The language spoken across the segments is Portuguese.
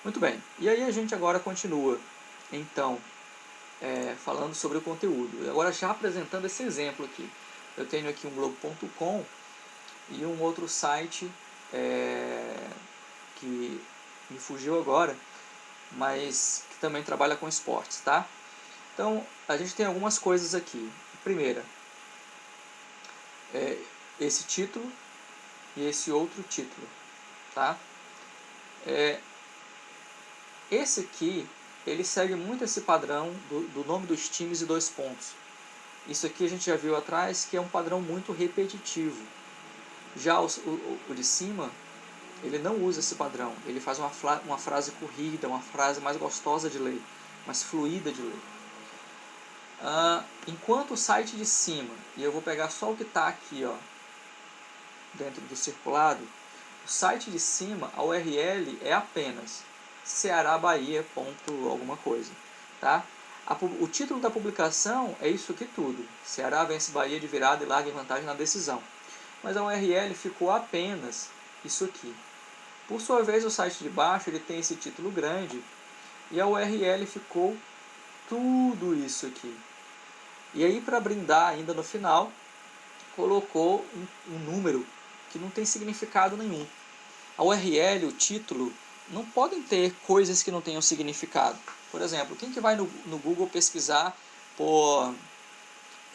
Muito bem, e aí a gente agora continua, então, falando sobre o conteúdo. Agora já apresentando esse exemplo aqui. Eu tenho aqui um Globo.com e um outro site que me fugiu agora, mas que também trabalha com esportes, tá? Então, a gente tem algumas coisas aqui. Primeira, esse título e esse outro título, tá? Esse aqui, ele segue muito esse padrão do nome dos times e 2 pontos. Isso aqui a gente já viu atrás, que é um padrão muito repetitivo. Já o de cima, ele não usa esse padrão. Ele faz uma frase corrida, uma frase mais gostosa de ler, mais fluida de ler. Enquanto o site de cima, e eu vou pegar só o que está aqui, ó, dentro do circulado, o site de cima, a URL é apenas Ceará Bahia ponto alguma coisa, tá? O título da publicação é isso aqui tudo: Ceará vence Bahia de virada e larga em vantagem na decisão. Mas a URL ficou apenas isso aqui. Por sua vez, o site de baixo ele tem esse título grande e a URL ficou tudo isso aqui. E aí, para brindar ainda no final, colocou um número que não tem significado nenhum. A URL, o título, não podem ter coisas que não tenham significado. Por exemplo, quem que vai no Google pesquisar por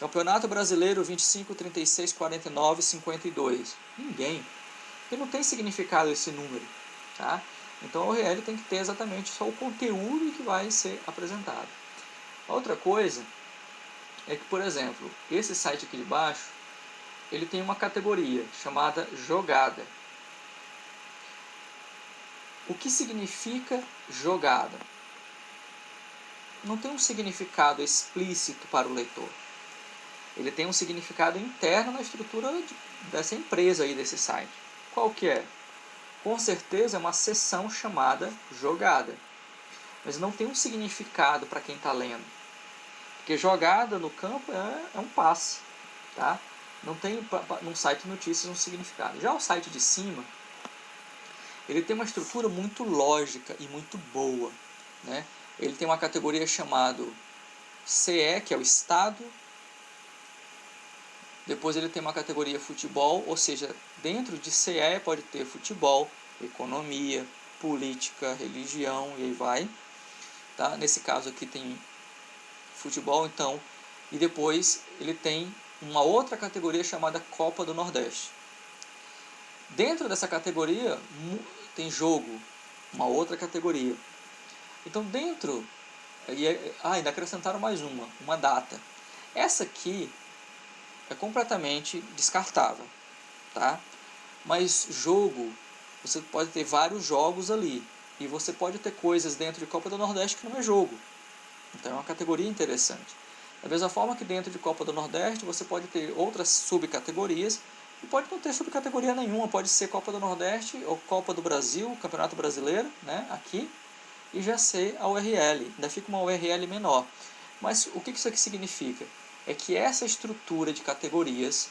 Campeonato Brasileiro 25, 36, 49, 52? Ninguém. Porque não tem significado esse número. Tá? Então a URL tem que ter exatamente só o conteúdo que vai ser apresentado. Outra coisa é que, por exemplo, esse site aqui de baixo, ele tem uma categoria chamada jogada. O que significa jogada? Não tem um significado explícito para o leitor. Ele tem um significado interno na estrutura dessa empresa aí, desse site. Qual que é? Com certeza é uma seção chamada jogada. Mas não tem um significado para quem está lendo. Porque jogada no campo é um passe. Tá? Não tem num site de notícias um significado. Já o site de cima, ele tem uma estrutura muito lógica e muito boa. Né? Ele tem uma categoria chamada CE, que é o Estado. Depois ele tem uma categoria futebol, ou seja, dentro de CE pode ter futebol, economia, política, religião e aí vai. Tá? Nesse caso aqui tem futebol, então. E depois ele tem uma outra categoria chamada Copa do Nordeste. Dentro dessa categoria tem jogo, uma outra categoria. Então dentro, ainda acrescentaram mais uma data. Essa aqui é completamente descartável, tá? Mas jogo, você pode ter vários jogos ali, e você pode ter coisas dentro de Copa do Nordeste que não é jogo. Então é uma categoria interessante. Da mesma forma que dentro de Copa do Nordeste você pode ter outras subcategorias, e pode não ter subcategoria nenhuma, pode ser Copa do Nordeste ou Copa do Brasil, Campeonato Brasileiro, né, aqui, e já ser a URL, ainda fica uma URL menor. Mas o que isso aqui significa? É que essa estrutura de categorias,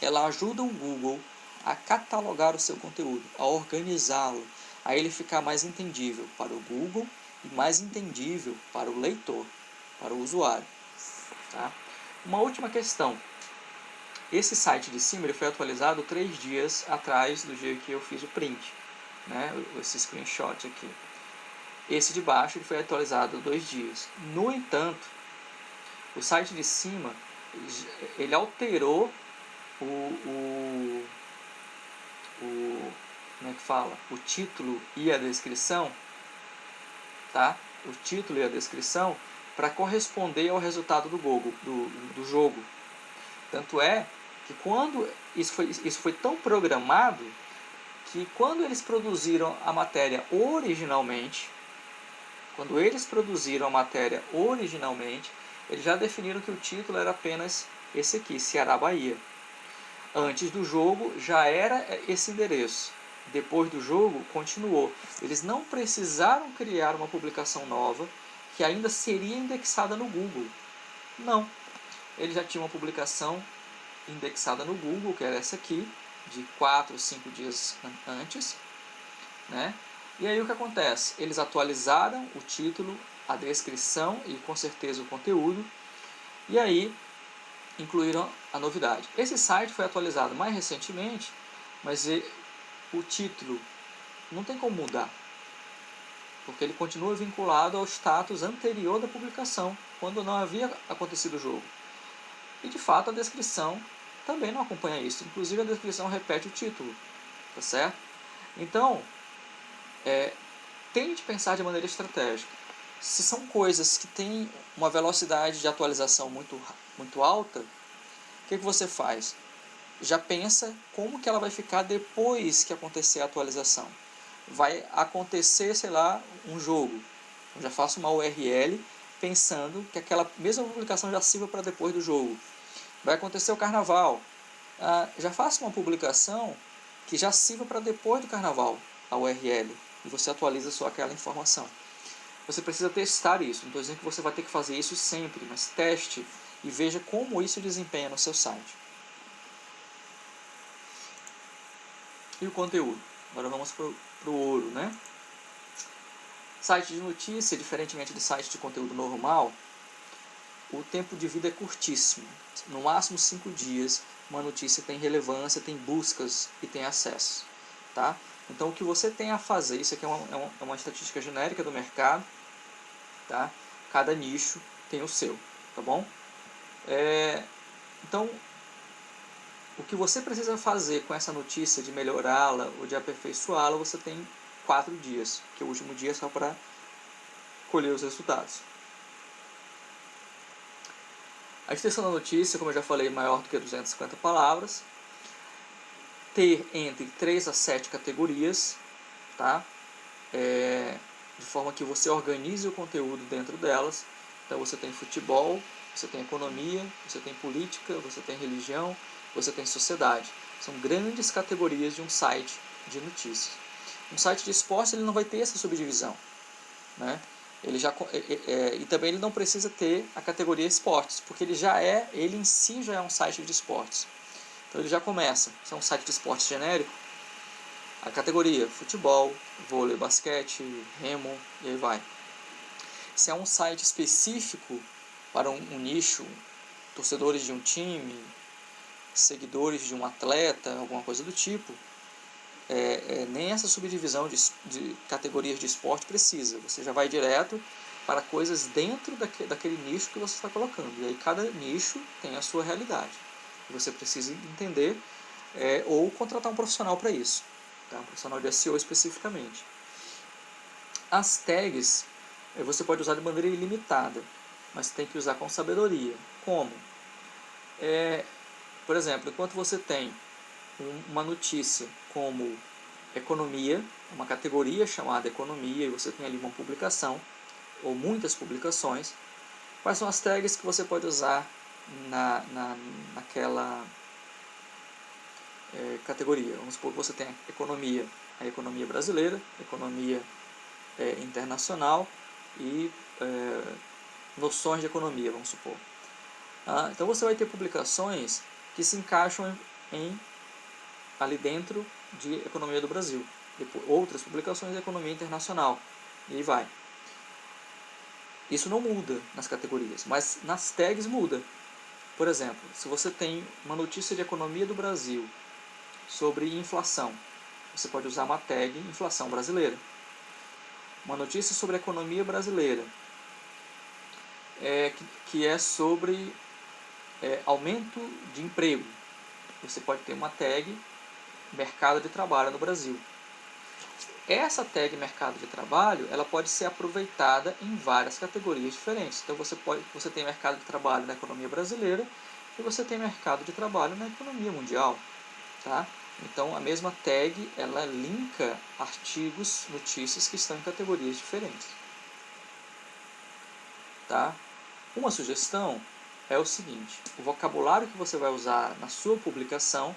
ela ajuda o Google a catalogar o seu conteúdo, a organizá-lo, a ele ficar mais entendível para o Google e mais entendível para o leitor, para o usuário. Tá? Uma última questão. Esse site de cima ele foi atualizado 3 dias atrás do dia que eu fiz o print, né? Esse screenshot aqui. Esse de baixo ele foi atualizado 2 dias. No entanto, o site de cima ele alterou o como é que fala? O título e a descrição, tá? O título e a descrição para corresponder ao resultado do Google, do jogo. Tanto é que quando isso foi tão programado que quando eles produziram a matéria originalmente, eles já definiram que o título era apenas esse aqui, Ceará Bahia. Antes do jogo já era esse endereço. Depois do jogo continuou. Eles não precisaram criar uma publicação nova que ainda seria indexada no Google. Não. Eles já tinham uma publicação indexada no Google, que era essa aqui, de 4 ou 5 dias antes, né? E aí o que acontece? Eles atualizaram o título, a descrição e com certeza o conteúdo, e aí incluíram a novidade. Esse site foi atualizado mais recentemente, mas o título não tem como mudar, porque ele continua vinculado ao status anterior da publicação, quando não havia acontecido o jogo. E de fato a descrição também não acompanha isso, inclusive a descrição repete o título, tá certo? Então, tente pensar de maneira estratégica. Se são coisas que têm uma velocidade de atualização muito alta, o que você faz? Já pensa como que ela vai ficar depois que acontecer a atualização. Vai acontecer, sei lá, um jogo. Eu já faço uma URL pensando que aquela mesma publicação já sirva para depois do jogo. Vai acontecer o carnaval. Já faço uma publicação que já sirva para depois do carnaval, a URL. E você atualiza só aquela informação. Você precisa testar isso. Não estou dizendo que você vai ter que fazer isso sempre, mas teste e veja como isso desempenha no seu site. E o conteúdo? Agora vamos para o ouro, né? Site de notícia, diferentemente de site de conteúdo normal, o tempo de vida é curtíssimo. No máximo 5 dias, uma notícia tem relevância, tem buscas e tem acesso. Tá? Então o que você tem a fazer, isso aqui é uma estatística genérica do mercado, tá? Cada nicho tem o seu, tá bom? Então, o que você precisa fazer com essa notícia de melhorá-la ou de aperfeiçoá-la, você tem 4 dias, que o último dia é só para colher os resultados. A extensão da notícia, como eu já falei, é maior do que 250 palavras. Ter entre 3 a 7 categorias, tá? De forma que você organize o conteúdo dentro delas. Então você tem futebol, você tem economia, você tem política, você tem religião, você tem sociedade. São grandes categorias de um site de notícias. Um site de esporte ele não vai ter essa subdivisão, né? E também ele não precisa ter a categoria esportes, porque ele em si já é um site de esportes. Então ele já começa, se é um site de esportes genérico, a categoria futebol, vôlei, basquete, remo, e aí vai. Se é um site específico para um nicho, torcedores de um time, seguidores de um atleta, alguma coisa do tipo, nem essa subdivisão de categorias de esporte precisa. Você já vai direto para coisas dentro daquele nicho que você está colocando. E aí cada nicho tem a sua realidade. Você precisa entender ou contratar um profissional para isso. Tá? Um profissional de SEO especificamente. As tags você pode usar de maneira ilimitada, mas tem que usar com sabedoria. Como? Por exemplo, enquanto você tem uma notícia como economia, uma categoria chamada economia, e você tem ali uma publicação, ou muitas publicações, quais são as tags que você pode usar naquela categoria? Vamos supor que você tem a economia brasileira, economia internacional e noções de economia, vamos supor. Então você vai ter publicações que se encaixam ali dentro de economia do Brasil. Depois, outras publicações de economia internacional. E aí vai. Isso não muda nas categorias, mas nas tags muda. Por exemplo, se você tem uma notícia de economia do Brasil sobre inflação, você pode usar uma tag inflação brasileira. Uma notícia sobre a economia brasileira, que é sobre aumento de emprego. Você pode ter uma tag mercado de trabalho no Brasil. Essa tag mercado de trabalho ela pode ser aproveitada em várias categorias diferentes. Então você tem mercado de trabalho na economia brasileira e você tem mercado de trabalho na economia mundial. Tá? Então a mesma tag ela linka artigos, notícias que estão em categorias diferentes. Tá? Uma sugestão é o seguinte: o vocabulário que você vai usar na sua publicação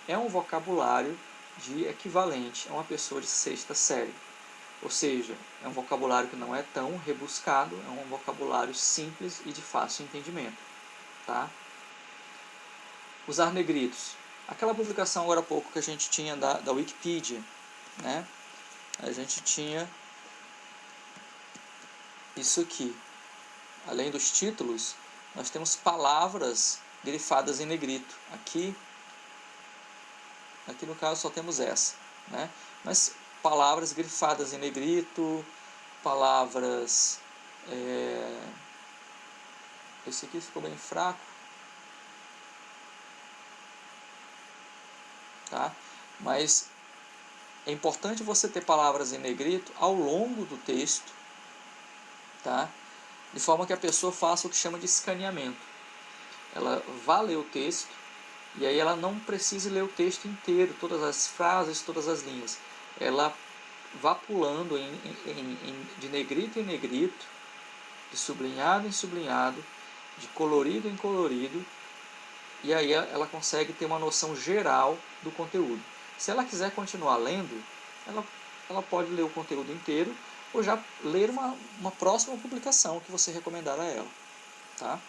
é um vocabulário de equivalente a uma pessoa de 6ª série. Ou seja, é um vocabulário que não é tão rebuscado, é um vocabulário simples e de fácil entendimento. Tá? Usar negritos. Aquela publicação agora há pouco que a gente tinha da Wikipedia, né? a gente tinha isso aqui. Além dos títulos, nós temos palavras grifadas em negrito. Aqui no caso só temos essa, né? Mas palavras grifadas em negrito, palavras... esse aqui ficou bem fraco, tá? Mas é importante você ter palavras em negrito ao longo do texto, tá? De forma que a pessoa faça o que chama de escaneamento. Ela vá ler o texto e aí ela não precisa ler o texto inteiro, todas as frases, todas as linhas. Ela vá pulando de negrito em negrito, de sublinhado em sublinhado, de colorido em colorido, e aí ela consegue ter uma noção geral do conteúdo. Se ela quiser continuar lendo, ela pode ler o conteúdo inteiro ou já ler uma próxima publicação que você recomendar a ela, tá?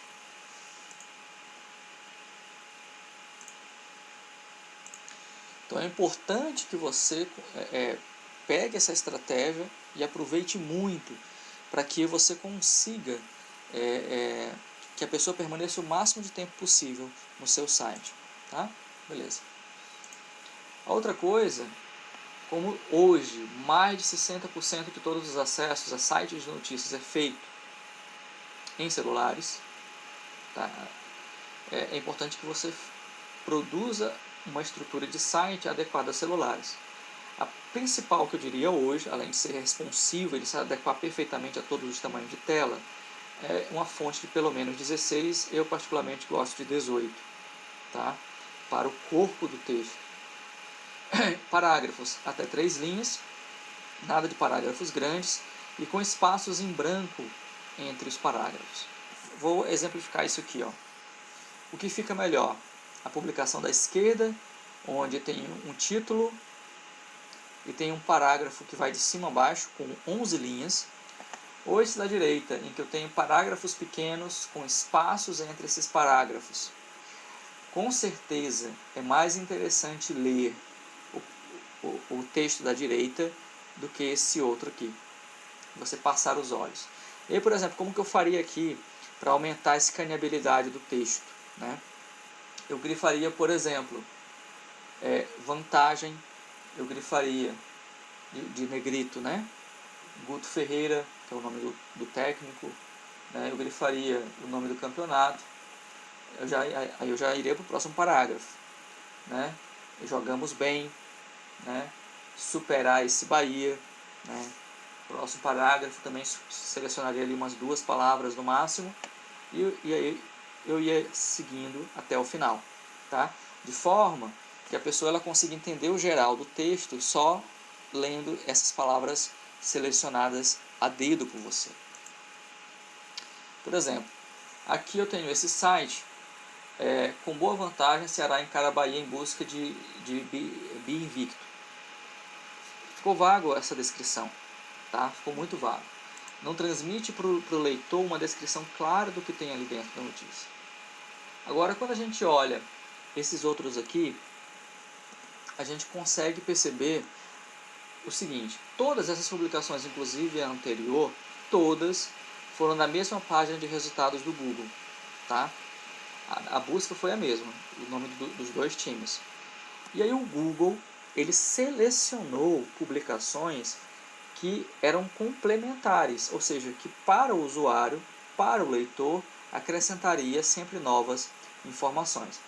Então é importante que você pegue essa estratégia e aproveite muito para que você consiga que a pessoa permaneça o máximo de tempo possível no seu site, tá? Beleza. A outra coisa, como hoje mais de 60% de todos os acessos a sites de notícias é feito em celulares, tá? É importante que você produza uma estrutura de site adequada a celulares. A principal que eu diria hoje, além de ser responsivo, ele se adequar perfeitamente a todos os tamanhos de tela, é uma fonte de pelo menos 16, eu particularmente gosto de 18, tá? Para o corpo do texto. Parágrafos até 3 linhas, nada de parágrafos grandes e com espaços em branco entre os parágrafos. Vou exemplificar isso aqui, ó. O que fica melhor? A publicação da esquerda, onde tem um título e tem um parágrafo que vai de cima a baixo com 11 linhas, ou esse da direita, em que eu tenho parágrafos pequenos com espaços entre esses parágrafos. Com certeza é mais interessante ler o texto da direita do que esse outro aqui. Você passar os olhos. E aí, por exemplo, como que eu faria aqui para aumentar a escaneabilidade do texto, né? Eu grifaria, por exemplo, vantagem, eu grifaria de negrito, né? Guto Ferreira, que é o nome do técnico, né? Eu grifaria o nome do campeonato. Aí eu já iria para o próximo parágrafo, né? Jogamos bem, né? Superar esse Bahia, né? Próximo parágrafo também selecionaria ali umas 2 palavras no máximo e aí eu ia seguindo até o final, tá? De forma que a pessoa ela consiga entender o geral do texto só lendo essas palavras selecionadas a dedo por você. Por exemplo, aqui eu tenho esse site, com boa vantagem, Ceará encara a Bahia em busca de bi-invicto. Ficou vago essa descrição, tá? Ficou muito vago. Não transmite para o leitor uma descrição clara do que tem ali dentro da notícia. Agora, quando a gente olha esses outros aqui, a gente consegue perceber o seguinte: todas essas publicações, inclusive a anterior, todas foram na mesma página de resultados do Google, tá? A busca foi a mesma, o nome dos 2 times. E aí o Google, ele selecionou publicações que eram complementares, ou seja, que para o usuário, para o leitor, acrescentaria sempre novas informações.